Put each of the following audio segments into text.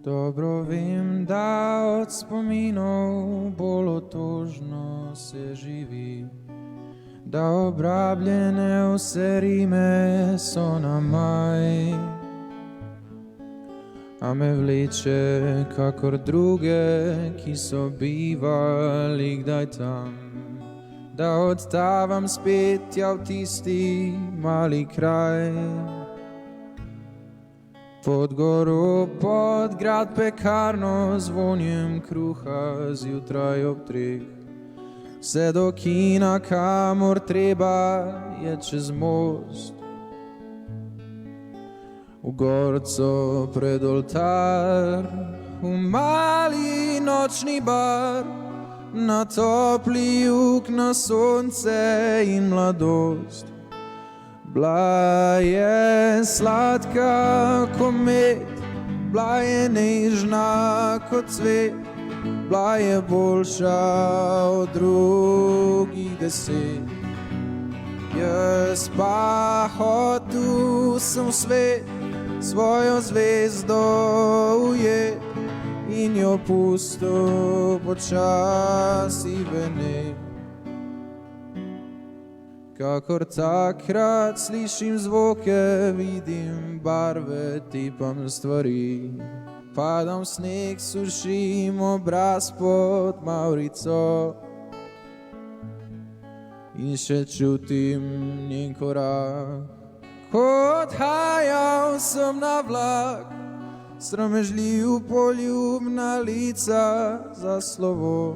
Dobro vem, da od spominov bolj otožno se živi, da obrabljene vse rime so na maj, a me vleče kakor druge, ki so bivali kdaj tam, da odtavam spet tja v tisti mali kraj. Pod goro, pod grad pekarno, zvonjem kruha zjutraj ob 3. Vse do kina, kamor treba, je čez most. V gorco pred oltar, v mali nočni bar, na topli jug, na sonce in mladost. Bila je sladka kot med, bila je nežna kot cvet, bila je boljša od drugih 10. Jaz pa hotel sem v svet svojo zvezdo ujet in jo pustil počasi venet. Kakor takrat slišim zvoke, vidim barve, tipam stvari. Padam v sneg, sušim obraz pod mavrico in še čutim njen korak. Ko odhajal sem na vlak, sramežljiv poljubna lica za slovo.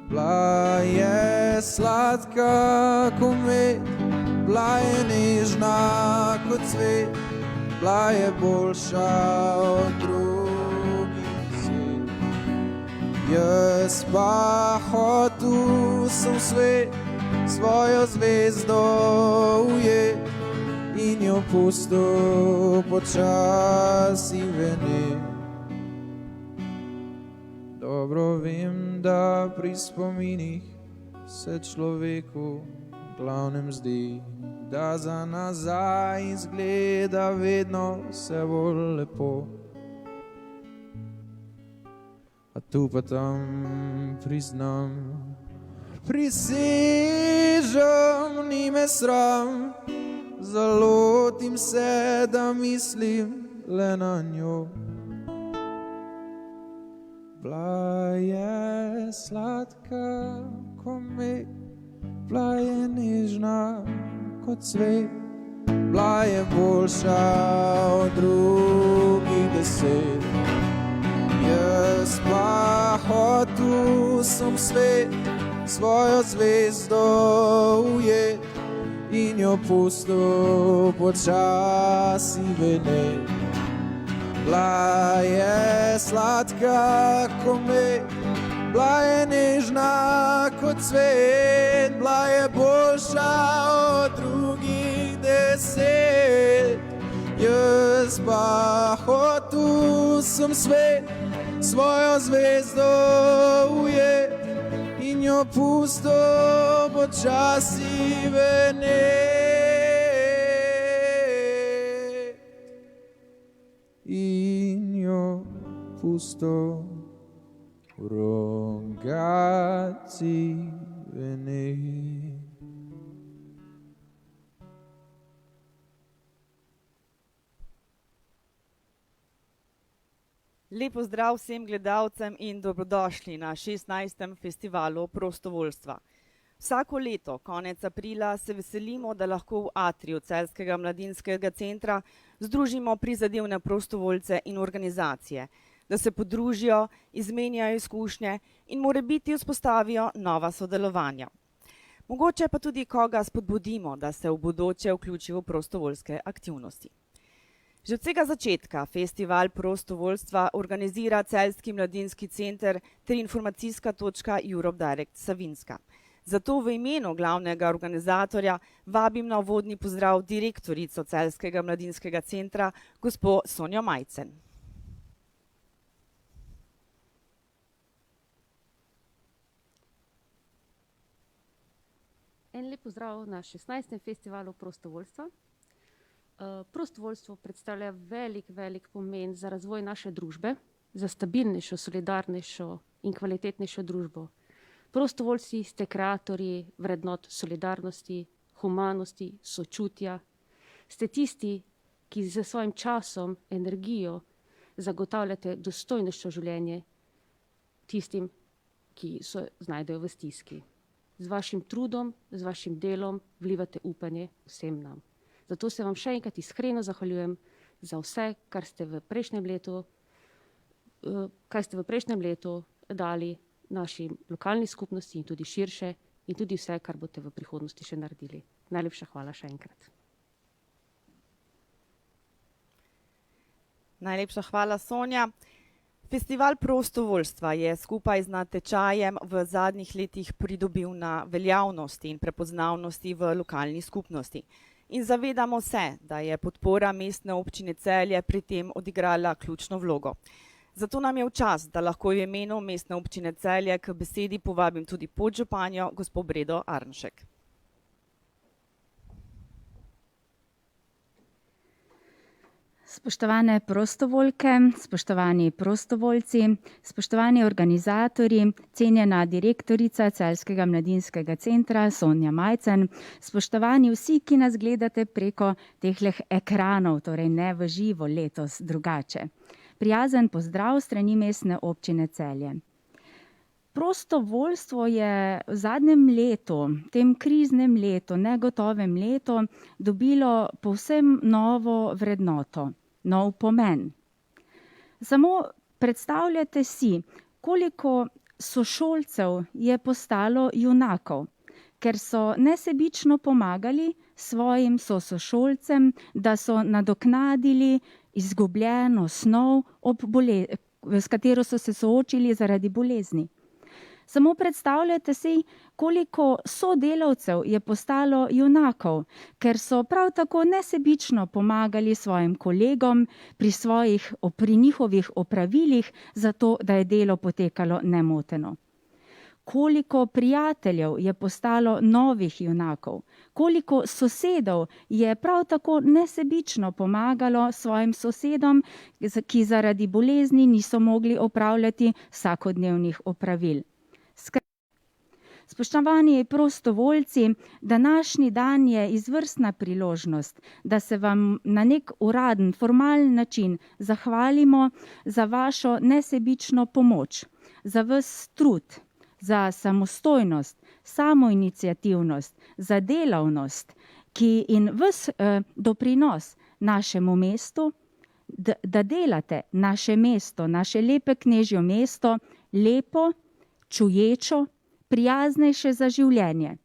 Bila je sladka kot med, bila je nežna kot cvet, bila je boljša od drugih 10. Jaz pa hotel sem v svet svojo zvezdo ujet in jo pustil počasi venet. Dobro vem, da pri spominih se človeku glavnem zdi, da za nazaj izgleda vedno vse bolj lepo. A tu pa tam priznam, prisežem, ni me sram, zalotim se, da mislim le na njo. Bila je sladka kot med, bila je nežna kot cvet, bila je boljša od drugih 10. Jaz pa hotel sem v svet svojo zvezdo ujet in jo pustil počasi venet. Bila je sladka kot med, bila je nežna kot cvet, bila je boljša od drugih 10. Jaz pa hotel sem svet svojo zvezdo ujet in jo pustil počasi venet. In jo pustil v rogati venet. Lep pozdrav vsem gledalcem in dobrodošli na 16. festivalu prostovoljstva. Vsako leto, konec aprila, se veselimo, da lahko v atriju Celjskega mladinskega centra združimo prizadevne prostovoljce in organizacije, da se podružijo, izmenjajo izkušnje in morebiti vzpostavijo nova sodelovanja. Mogoče pa tudi koga spodbudimo, da se v bodoče vključi v prostovoljske aktivnosti. Že od vsega začetka festival prostovoljstva organizira Celjski mladinski center ter informacijska točka Europe Direct Savinjska. Zato v imenu glavnega organizatorja vabim na uvodni pozdrav direktorico Celjskega mladinskega centra, gospo Sonjo Majcen. En lep pozdrav na 16. festivalu prostovoljstva. Prostovoljstvo predstavlja velik pomen za razvoj naše družbe, za stabilnejšo, solidarnejšo in kvalitetnejšo družbo. Prostovoljci ste kreatorji vrednot solidarnosti, humanosti, sočutja. Ste tisti, ki z svojim časom, energijo zagotavljate dostojnejšo življenje tistim, ki se znajdejo v stiski. Z vašim trudom, z vašim delom vlivate upanje vsem nam. Zato se vam še enkrat iskreno zahvaljujem za vse, kar ste v prejšnjem letu dali naši lokalni skupnosti in tudi širše in tudi vse, kar boste v prihodnosti še naredili. Najlepša hvala še enkrat. Najlepša hvala, Sonja. Festival prostovoljstva je skupaj z natečajem v zadnjih letih pridobil na veljavnosti in prepoznavnosti v lokalni skupnosti. In zavedamo se, da je podpora Mestne občine Celje pri tem odigrala ključno vlogo. Zato nam je v čas, da lahko v imenu Mestne občine Celje k besedi povabim tudi podžupanjo gospo Bredo Arnšek. Spoštovane prostovoljke, spoštovani prostovoljci, spoštovani organizatorji, cenjena direktorica Celjskega mladinskega centra Sonja Majcen, spoštovani vsi, ki nas gledate preko tehleh ekranov, torej ne v živo, letos drugače. Prijazen pozdrav strani Mestne občine Celje. Prostovoljstvo je v zadnjem letu, tem kriznem letu, negotovem letu, dobilo povsem novo vrednoto. Nov pomen. Samo predstavljate si, koliko sošolcev je postalo junakov, ker so nesebično pomagali svojim sošolcem, da so nadoknadili izgubljeno snov, s katero so se soočili zaradi bolezni. Samo predstavljate si, koliko sodelavcev je postalo junakov, ker so prav tako nesebično pomagali svojim kolegom pri njihovih opravilih, zato da je delo potekalo nemoteno. Koliko prijateljev je postalo novih junakov, koliko sosedov je prav tako nesebično pomagalo svojim sosedom, ki zaradi bolezni niso mogli opravljati vsakodnevnih opravil. Spoštovani prostovoljci, današnji dan je izvrstna priložnost, da se vam na nek uraden, formalen način zahvalimo za vašo nesebično pomoč, za vas trud, za samostojnost, samoiniciativnost, za delavnost, ki in vas doprinos našemu mestu, da delate naše mesto, naše lepe knežjo mesto, lepo, čuječo, prijaznejše za življenje.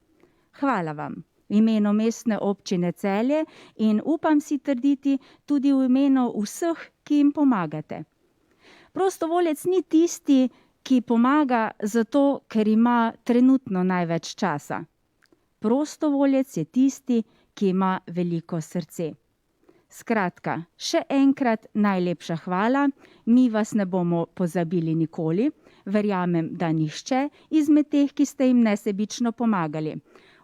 Hvala vam v imenu Mestne občine Celje in upam si trditi tudi v imenu vseh, ki jim pomagate. Prostovoljec ni tisti, ki pomaga zato, ker ima trenutno največ časa. Prostovoljec je tisti, ki ima veliko srce. Skratka, še enkrat najlepša hvala, mi vas ne bomo pozabili nikoli, verjamem, da nihče izmed teh, ki ste jim nesebično pomagali.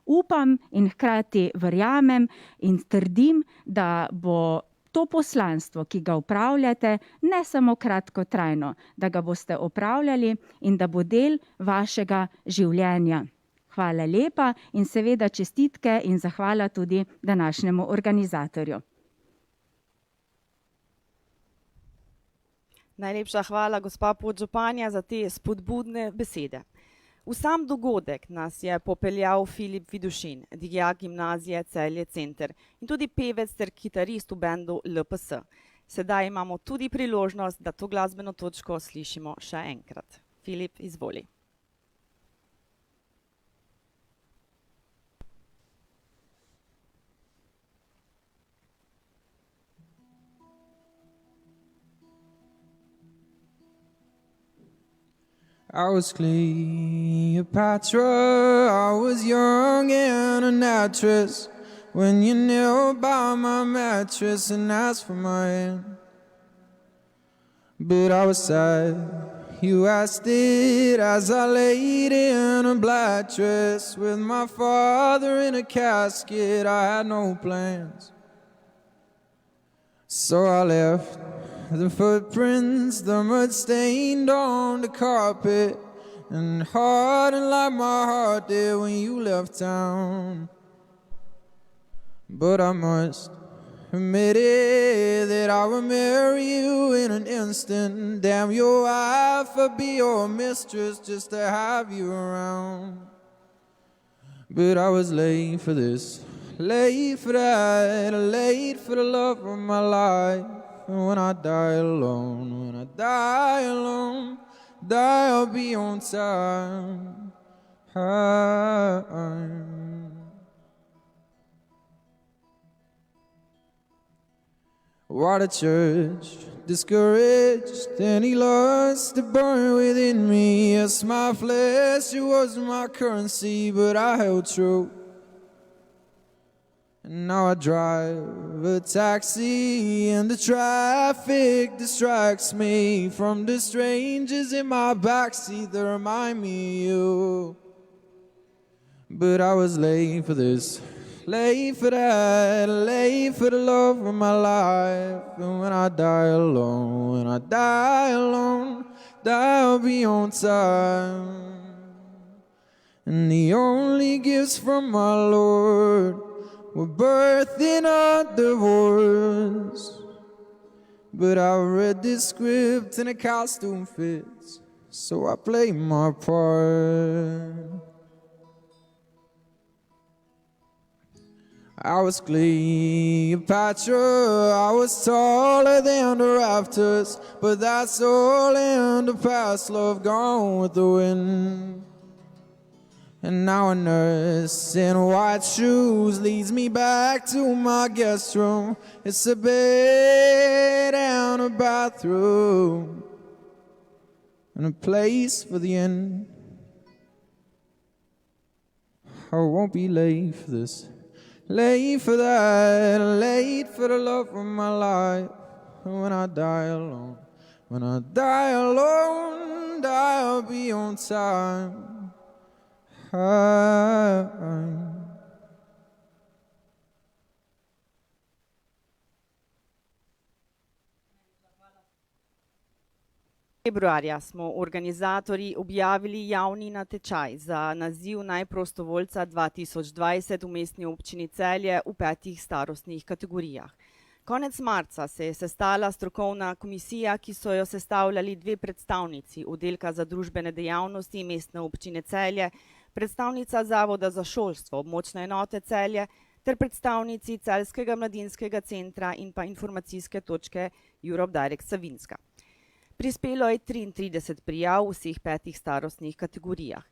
Upam in hkrati verjamem in trdim, da bo to poslanstvo, ki ga opravljate, ne samo kratkotrajno, da ga boste opravljali in da bo del vašega življenja. Hvala lepa in seveda čestitke in zahvala tudi današnjemu organizatorju. Najlepša hvala, gospa podžupanja, za te spodbudne besede. V sam dogodek nas je popeljal Filip Vidušin, dijak gimnazije Celje Center in tudi pevec ter kitarist v bendu LPS. Sedaj imamo tudi priložnost, da to glasbeno točko slišimo še enkrat. Filip, izvoli. I was Cleopatra, I was young and an actress, when you knelt by my mattress and asked for my hand. But I was sad, you asked it as I laid in a black dress, with my father in a casket, I had no plans. So I left the footprints, the mud stained on the carpet, and hardened like my heart did when you left town. But I must admit it that I would marry you in an instant. Damn your wife, I'd be your mistress just to have you around. But I was late for this, late for that, late for the love of my life. And when I die alone, when I die alone, die I'll be on time. Why the church discouraged any lust to burn within me? Yes, my flesh, it was my currency, but I held true. And now I drive a taxi and the traffic distracts me from the strangers in my backseat that remind me of you. But I was late for this, late for that, late for the love of my life. And when I die alone, when I die alone, die I'll be on time. And the only gifts from my Lord were birth in a divorce. But I read this script and the costume fits, so I play my part. I was Cleopatra, I was taller than the rafters, but that's all in the past, love gone with the wind. And now a nurse in white shoes leads me back to my guest room. It's a bed and a bathroom and a place for the end. I won't be late for this, late for that, late for the love of my life. And when I die alone, when I die alone, die I'll be on time. Februarja smo organizatorji objavili javni natečaj za naziv najprostovoljca 2020 v mestni občini Celje v 5 starostnih kategorijah. Konec marca se je sestala strokovna komisija, ki so jo sestavljali 2 predstavnici oddelka za družbene dejavnosti mestne občine Celje, predstavnica Zavoda za šolstvo območne enote Celje ter predstavnici Celjskega mladinskega centra in pa informacijske točke Europe Direct Savinjska. Prispelo je 33 prijav v vseh 5 starostnih kategorijah,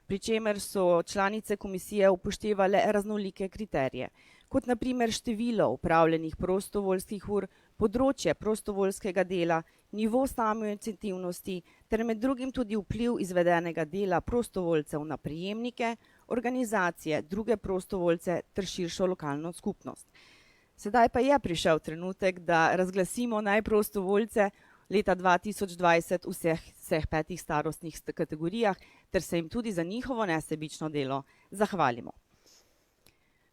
pri čemer so članice komisije upoštevale raznolike kriterije, kot na primer število opravljenih prostovoljskih ur, področje prostovoljskega dela, nivo samoiniciativnosti ter med drugim tudi vpliv izvedenega dela prostovoljcev na prejemnike, organizacije, druge prostovoljce ter širšo lokalno skupnost. Sedaj pa je prišel trenutek, da razglasimo najprostovoljce leta 2020 v vseh 5 starostnih kategorijah ter se jim tudi za njihovo nesebično delo zahvalimo.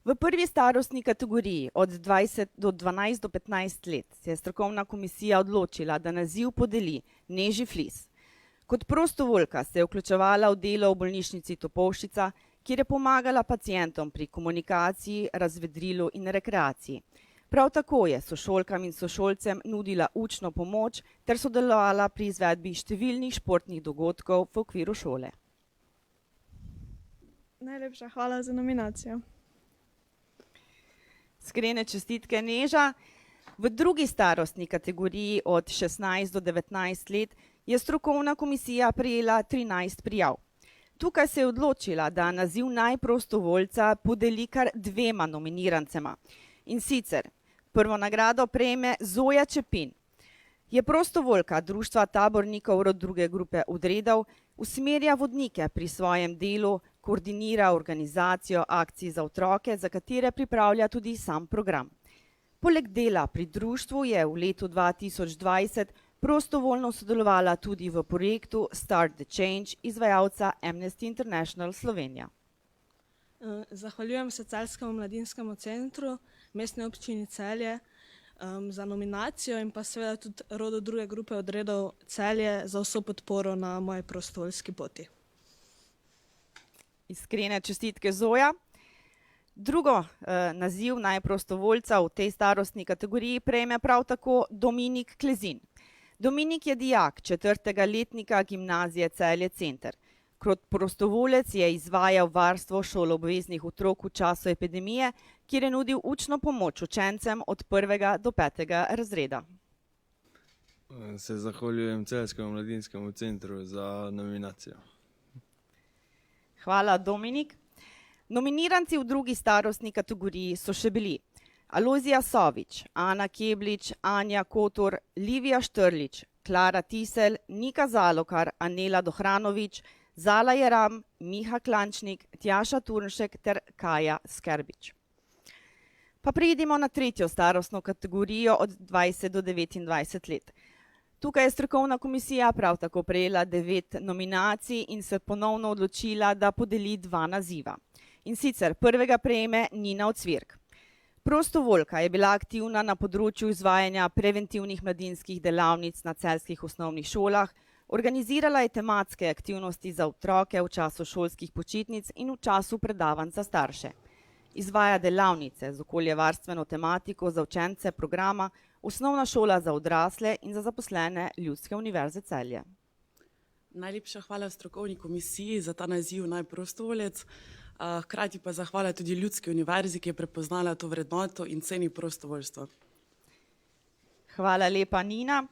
V prvi starostni kategoriji od 12 do 15 let se je strokovna komisija odločila, da naziv podeli Neži Flis. Kot prostovoljka se je vključevala v delo v bolnišnici Topolšica, kjer je pomagala pacientom pri komunikaciji, razvedrilu in rekreaciji. Prav tako je sošolkam in sošolcem nudila učno pomoč ter sodelovala pri izvedbi številnih športnih dogodkov v okviru šole. Najlepša hvala za nominacijo. Iskrene čestitke, Neža. V drugi starostni kategoriji od 16 do 19 let je strokovna komisija prejela 13 prijav. Tukaj se je odločila, da naziv najprostovoljca podeli kar 2 nominirancema. In sicer prvo nagrado prejme Zoja Čepin. Je prostovoljka društva tabornikov rod druge grupe Odredov, usmerja vodnike pri svojem delu, koordinira organizacijo akcij za otroke, za katere pripravlja tudi sam program. Poleg dela pri društvu je v letu 2020 prostovoljno sodelovala tudi v projektu Start the Change izvajalca Amnesty International Slovenija. Zahvaljujem se Celjskemu mladinskemu centru, mestne občini Celje, za nominacijo in pa seveda tudi rodo druge grupe odredov Celje za vso podporo na moji prostovoljski poti. Iskrene čestitke, Zoja. Drugo naziv najprostovoljca v tej starostni kategoriji prejme prav tako Dominik Klezin. Dominik je dijak 4. letnika gimnazije Celje Center. Kot prostovoljec je izvajal varstvo šoloobveznih otrok v času epidemije, kjer je nudil učno pomoč učencem od 1. do 5. razreda. Se zahvaljujem Celjskemu mladinskemu centru za nominacijo. Hvala, Dominik. Nominiranci v drugi starostni kategoriji so še bili Alojzija Sovič, Ana Keblič, Anja Kotor, Livija Štrlič, Klara Tisel, Nika Zalokar, Anela Dohranovič, Zala Jeram, Miha Klančnik, Tjaša Turnšek ter Kaja Skerbič. Pa pridimo na tretjo starostno kategorijo od 20 do 29 let. Tukaj je strokovna komisija prav tako prejela 9 nominacij in se ponovno odločila, da podeli 2 naziva. In sicer prvega prejme Nina Ocvirk. Prostovoljka je bila aktivna na področju izvajanja preventivnih mladinskih delavnic na celjskih osnovnih šolah, organizirala je tematske aktivnosti za otroke v času šolskih počitnic in v času predavanj za starše. Izvaja delavnice z okoljevarstveno tematiko za učence programa Osnovna šola za odrasle in za zaposlene Ljudske univerze Celje. Najlepša hvala strokovni komisiji za ta naziv najprostovoljec. Hkrati pa zahvala tudi Ljudski univerzi, ki je prepoznala to vrednoto in ceni prostovoljstvo. Hvala lepa, Nina.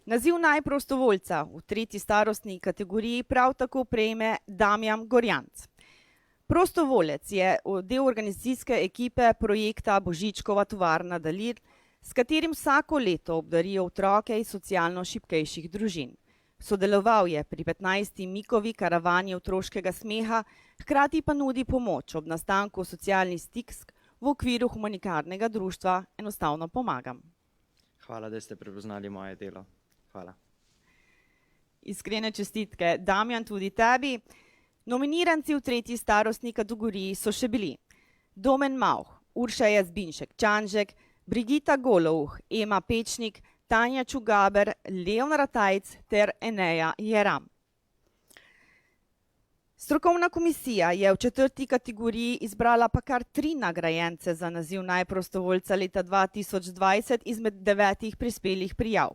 Naziv najprostovoljca v tretji starostni kategoriji prav tako prejme Damjan Gorjanc. Prostovoljec je del organizacijske ekipe projekta Božičkova tovarna Dalir, s katerim vsako leto obdarijo otroke iz socialno šibkejših družin. Sodeloval je pri 15. Mikovi karavani otroškega smeha, hkrati pa nudi pomoč ob nastanku socialnih stisk v okviru humanitarnega društva Enostavno pomagam. Hvala, da ste prepoznali moje delo. Hvala. Iskrene čestitke, Damjan, tudi tebi. Nominiranci v tretji starostni kategoriji so še bili Domen Mauh, Urša Jazbinšek Čanžek, Brigita Golouh, Ema Pečnik, Tanja Čugaber, Leon Ratajc ter Eneja Jeram. Strokovna komisija je v četrti kategoriji izbrala pa kar 3 nagrajence za naziv najprostovoljca leta 2020 izmed 9 prispelih prijav.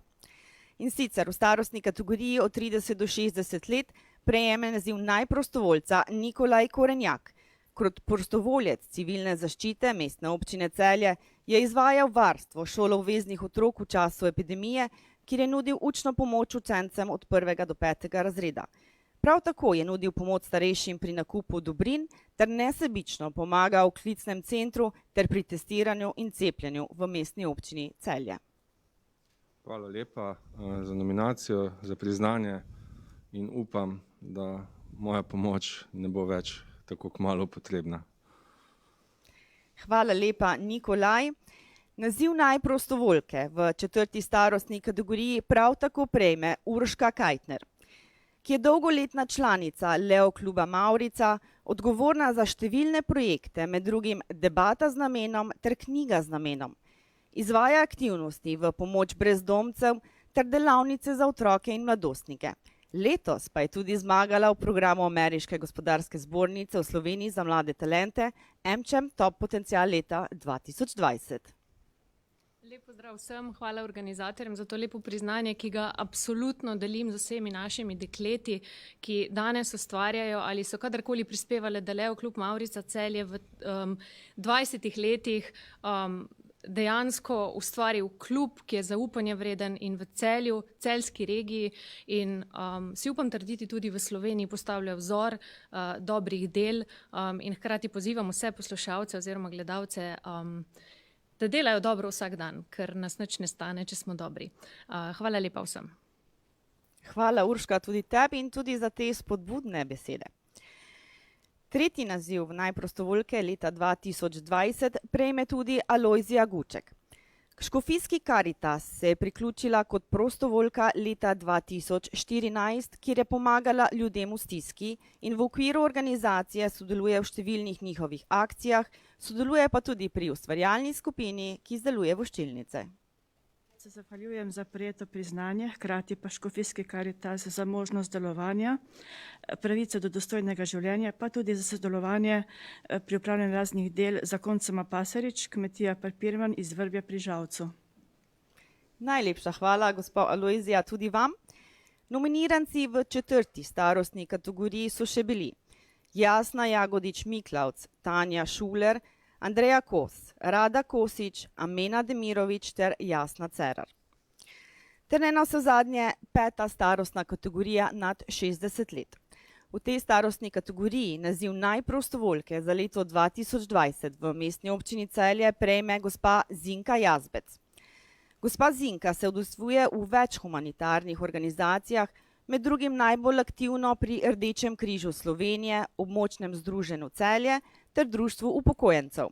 In sicer v starostni kategoriji od 30 do 60 let prejeme naziv najprostovoljca Nikolaj Korenjak. Kot prostovoljec civilne zaščite Mestne občine Celje je izvajal varstvo šoloobveznih otrok v času epidemije, kjer je nudil učno pomoč učencem od 1. do 5. razreda. Prav tako je nudil pomoč starejšim pri nakupu dobrin ter nesebično pomagal v klicnem centru ter pri testiranju in cepljenju v Mestni občini Celje. Hvala lepa za nominacijo, za priznanje in upam, da moja pomoč ne bo več tako kmalu potrebna. Hvala lepa, Nikolaj. Naziv najprostovoljke v četrti starostni kategoriji prav tako prejme Urška Kajtner, ki je dolgoletna članica Leo kluba Mavrica, odgovorna za številne projekte, med drugim Debata z namenom ter Knjiga z namenom. Izvaja aktivnosti v pomoč brezdomcev ter delavnice za otroke in mladostnike. Letos pa je tudi zmagala v programu Ameriške gospodarske zbornice v Sloveniji za mlade talente AmCham Top Potencial leta 2020. Lep pozdrav vsem, hvala organizatorjem za to lepo priznanje, ki ga absolutno delim z vsemi našimi dekleti, ki danes ustvarjajo ali so kadarkoli prispevali, da Leo klub Mavrica Celje v 20 letih dejansko ustvaril klub, ki je zaupanja vreden in v Celju, celjski regiji in si upam trditi tudi v Sloveniji postavlja vzor dobrih del in hkrati pozivam vse poslušalce oziroma gledalce, da delajo dobro vsak dan, ker nas nič ne stane, če smo dobri. Hvala lepa vsem. Hvala, Urška, tudi tebi in tudi za te spodbudne besede. Tretji naziv najprostovoljke leta 2020 prejme tudi Alojzija Guček. K Škofijski Karitas se je priključila kot prostovoljka leta 2014, kjer je pomagala ljudem v stiski in v okviru organizacije sodeluje v številnih njihovih akcijah, sodeluje pa tudi pri ustvarjalni skupini, ki izdeluje voščilnice. Se zahvaljujem za prijeto priznanje, hkrati pa Škofijski Karitas za možnost delovanja, pravico do dostojnega življenja, pa tudi za sodelovanje pri upravljanju raznih del za koncema Pasarič, kmetija Parpirman iz Vrbja pri Žalcu. Najlepša hvala, gospa Alojzija, tudi vam. Nominiranci v 4. starostni kategoriji so še bili Jasna Jagodič Miklavc, Tanja Šuler, Andreja Kos, Rada Kosič, Amena Demirovič ter Jasna Cerar. Ter ne navsezadnje 5. starostna kategorija nad 60 let. V tej starostni kategoriji naziv najprostovoljke za leto 2020 v Mestni občini Celje prejme gospa Zinka Jazbec. Gospa Zinka se udejstvuje v več humanitarnih organizacijah, med drugim najbolj aktivno pri Rdečem križu Slovenije, Območnem združenju Celje ter Društvu upokojencev.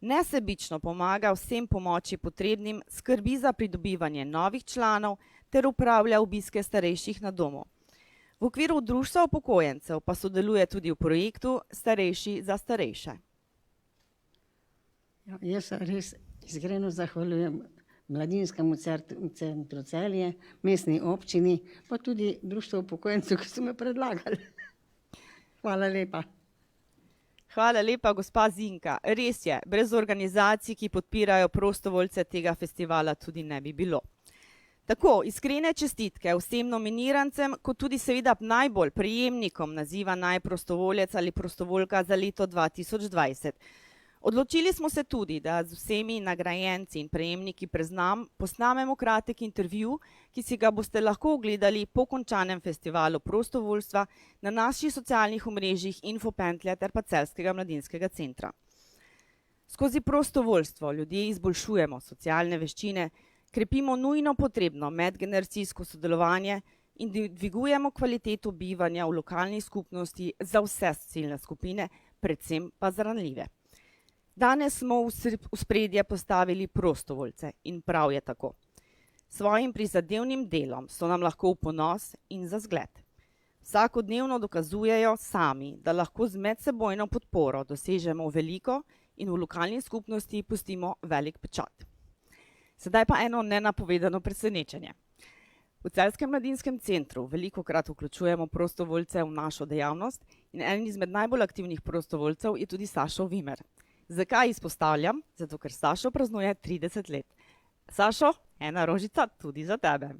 Nesebično pomaga vsem pomoči potrebnim, skrbi za pridobivanje novih članov ter upravlja obiske starejših na domu. V okviru Društva upokojencev pa sodeluje tudi v projektu Starejši za starejše. Ja, jaz res iskreno zahvaljujem Mladinskemu centru Celje, mestni občini, pa tudi Društvu upokojencev, ki so me predlagali. Hvala lepa. Hvala lepa, gospa Zinka. Res je, brez organizacij, ki podpirajo prostovoljce, tega festivala tudi ne bi bilo. Tako, iskrene čestitke vsem nominirancem, kot tudi seveda najbolj prejemnikom naziva najprostovoljec ali prostovoljka za leto 2020. Odločili smo se tudi, da z vsemi nagrajenci in prejemniki posnamemo kratek intervju, ki si ga boste lahko ogledali po končanem festivalu prostovoljstva na naših socialnih omrežjih Infopentlja ter pa Celjskega mladinskega centra. Skozi prostovoljstvo ljudje izboljšujemo socialne veščine, krepimo nujno potrebno medgeneracijsko sodelovanje in dvigujemo kvaliteto bivanja v lokalni skupnosti za vse ciljne skupine, predvsem pa za ranljive. Danes smo v ospredje postavili prostovoljce in prav je tako. Svojim prizadevnim delom so nam lahko v ponos in za zgled. Vsakodnevno dokazujejo sami, da lahko z medsebojno podporo dosežemo veliko in v lokalni skupnosti pustimo velik pečat. Sedaj pa eno nenapovedano presenečenje. V Celjskem mladinskem centru velikokrat vključujemo prostovoljce v našo dejavnost in eden izmed najbolj aktivnih prostovoljcev je tudi Sašo Vimer. Zakaj izpostavljam? Zato, ker Sašo praznuje 30 let. Sašo, ena rožica tudi za tebe.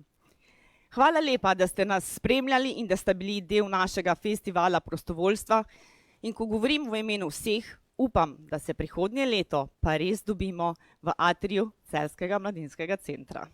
Hvala lepa, da ste nas spremljali in da ste bili del našega festivala prostovoljstva. In ko govorim v imenu vseh, upam, da se prihodnje leto pa res dobimo v atriju Celjskega mladinskega centra.